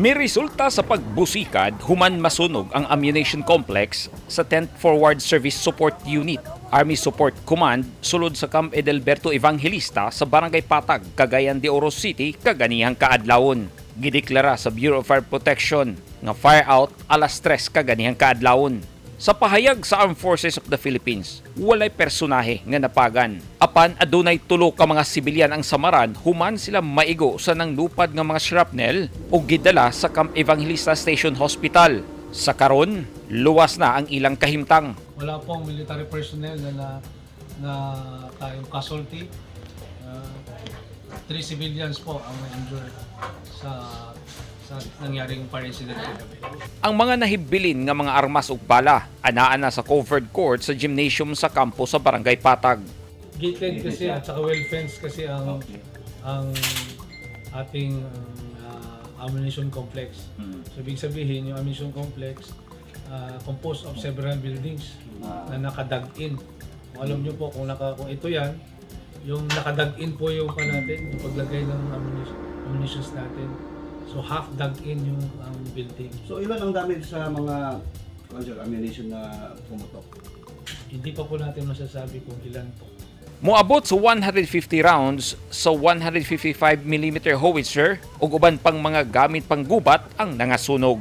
May resulta sa pagbusikad human masunog ang ammunition complex sa 10th Forward Service Support Unit, Army Support Command, sulod sa Camp Edelberto Evangelista sa Barangay Patag, Cagayan de Oro City, kaganihang kaadlawon. Gideklara sa Bureau of Fire Protection nga fire out alas 3 kaganihang kaadlawon. Sa pahayag sa Armed Forces of the Philippines, walay personahe nga napagan. Apan adunay tulo ka mga sibilyan ang samaran human sila maigo sa nanglupad nga mga shrapnel o gidala sa Camp Evangelista Station Hospital. Sa karon, luwas na ang ilang kahimtang. Wala pong military personnel na tayong casualty. 3 civilians po ang na-injured sa nangyaring fire incident kagabi. Ang mga nahibilin nga mga armas ug bala anaa na sa covered court sa gymnasium sa kampo sa Barangay Patag. Gated kasi at saka well fenced kasi ang ating ammunition complex. So ibig sabihin yung ammunition complex composed of several buildings na nakadag-in. Alam niyo po kung ito yan, yung nakadag-in po yung natin, yung paglagay ng ammunitions natin. So half dug in yung building. So ilan ang damage sa mga ammunition na pumutok? Hindi pa po natin masasabi kung ilan po. Moabot sa 150 rounds sa 155mm howitzer ug uban pang mga gamit panggubat ang nangasunog.